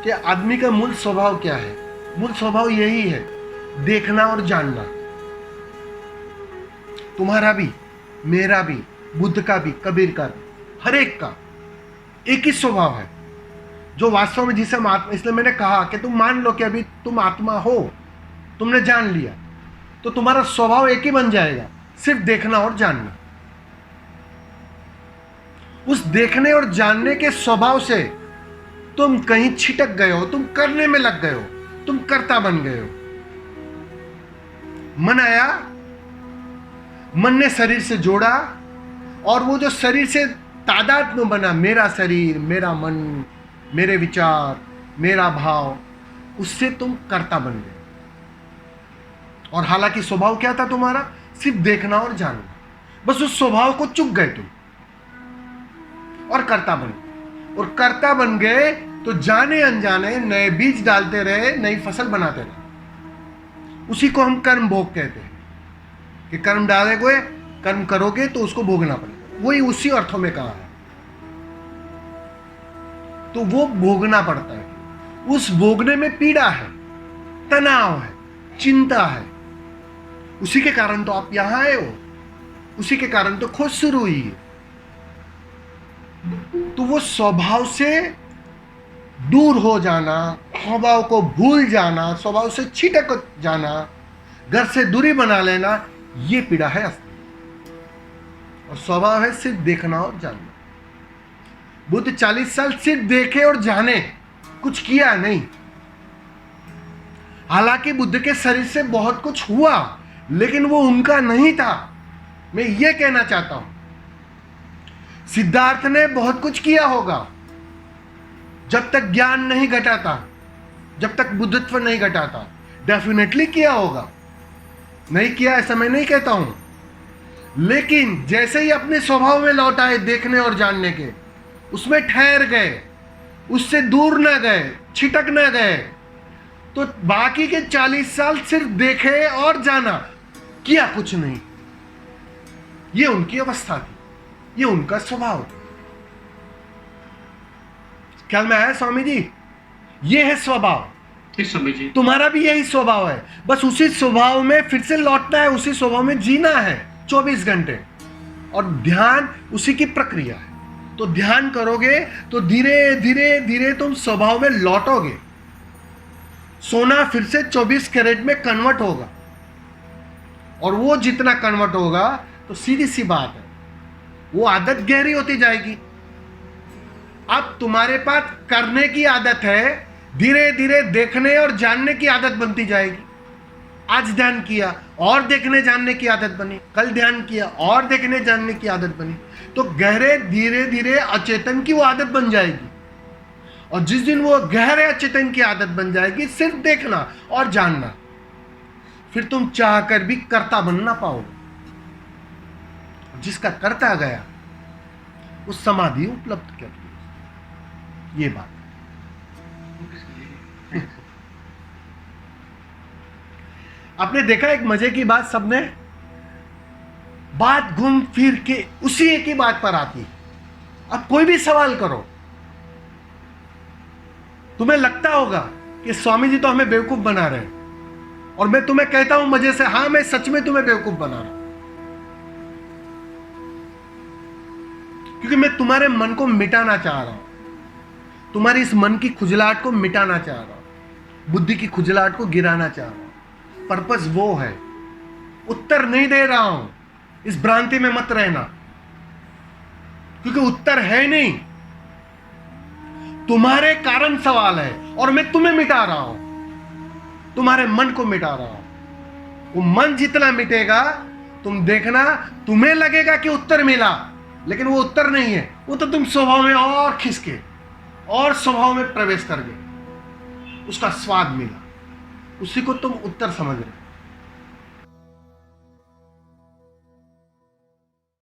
कि आदमी का मूल स्वभाव क्या है। मूल स्वभाव यही है, देखना और जानना। तुम्हारा भी, मेरा भी, बुद्ध का भी, कबीर का भी, हर एक का एक ही स्वभाव है जो वास्तव में जिसे हम आत्मा, इसलिए मैंने कहा कि तुम मान लो कि अभी तुम आत्मा हो, तुमने जान लिया, तो तुम्हारा स्वभाव एक ही बन जाएगा, सिर्फ देखना और जानना। उस देखने और जानने के स्वभाव से तुम कहीं छिटक गए हो, तुम करने में लग गए हो, तुम कर्ता बन गए हो। मन आया, मन ने शरीर से जोड़ा, और वो जो शरीर से तादात्म्य बना, मेरा शरीर, मेरा मन, मेरे विचार, मेरा भाव, उससे तुम कर्ता बन गए। और हालांकि स्वभाव क्या था तुम्हारा? सिर्फ देखना और जानना। बस उस स्वभाव को चुक गए तुम और कर्ता बन गए। और कर्ता बन गए तो जाने अनजाने नए बीज डालते रहे, नई फसल बनाते रहे। उसी को हम कर्म भोग कहते हैं कि कर्म डालोगे, कर्म करोगे तो उसको भोगना पड़ेगा। वही उसी अर्थों में कहा है, तो वो भोगना पड़ता है। उस भोगने में पीड़ा है, तनाव है, चिंता है। उसी के कारण तो आप यहां आए हो, उसी के कारण तो खोज शुरू हुई है। तो वो स्वभाव से दूर हो जाना, स्वभाव को भूल जाना, स्वभाव से छिटक जाना, घर से दूरी बना लेना, ये पीड़ा है असली। और स्वभाव है सिर्फ देखना और जानना। बुद्ध 40 साल सिर्फ देखे और जाने, कुछ किया नहीं। हालांकि बुद्ध के शरीर से बहुत कुछ हुआ, लेकिन वो उनका नहीं था। मैं ये कहना चाहता हूं, सिद्धार्थ ने बहुत कुछ किया होगा जब तक ज्ञान नहीं घटाता, जब तक बुद्धत्व नहीं घटाता। डेफिनेटली किया होगा, नहीं किया ऐसा मैं नहीं कहता हूं। लेकिन जैसे ही अपने स्वभाव में लौट आए देखने और जानने के, उसमें ठहर गए, उससे दूर न गए, छिटक न गए, तो बाकी के 40 साल सिर्फ देखे और जाना, किया कुछ नहीं। ये उनकी अवस्था थी, ये उनका स्वभाव था। ख्याल में आया स्वामी जी? ये है स्वभाव। स्वामी जी, तुम्हारा भी यही स्वभाव है, बस उसी स्वभाव में फिर से लौटना है, उसी स्वभाव में जीना है 24 घंटे। और ध्यान उसी की प्रक्रिया है। तो ध्यान करोगे तो धीरे धीरे धीरे तुम स्वभाव में लौटोगे। सोना फिर से 24 कैरेट में कन्वर्ट होगा, और वो जितना कन्वर्ट होगा तो सीधी सी बात है, वो आदत गहरी होती जाएगी। अब तुम्हारे पास करने की आदत है, धीरे धीरे देखने और जानने की आदत बनती जाएगी। आज ध्यान किया और देखने जानने की आदत बनी, कल ध्यान किया और देखने जानने की आदत बनी, तो गहरे धीरे धीरे अचेतन की वो आदत बन जाएगी। और जिस दिन वो गहरे अचेतन की आदत बन जाएगी, सिर्फ देखना और जानना, फिर तुम चाहकर भी कर्ता बन ना पाओगे। जिसका कर्ता गया उस समाधि उपलब्ध करती है। ये बात आपने देखा, एक मजे की बात, सबने बात घूम फिर के उसी एक ही बात पर आती है। अब कोई भी सवाल करो, तुम्हें लगता होगा कि स्वामी जी तो हमें बेवकूफ बना रहे हैं, और मैं तुम्हें कहता हूं मजे से, हां मैं सच में तुम्हें बेवकूफ बना रहा हूं, क्योंकि मैं तुम्हारे मन को मिटाना चाह रहा हूं, तुम्हारी इस मन की खुजलाहट को मिटाना चाह रहा हूं, बुद्धि की खुजलाहट को गिराना चाह रहा हूं। पर्पस वो है, उत्तर नहीं दे रहा हूं, इस भ्रांति में मत रहना, क्योंकि उत्तर है नहीं, तुम्हारे कारण सवाल है, और मैं तुम्हें मिटा रहा हूं, तुम्हारे मन को मिटा रहा हूं। वो मन जितना मिटेगा, तुम देखना, तुम्हें लगेगा कि उत्तर मिला, लेकिन वो उत्तर नहीं है, वो तो तुम स्वभाव में और खिसके और स्वभाव में प्रवेश कर गए, उसका स्वाद मिला, उसी को तुम उत्तर समझ रहे हो।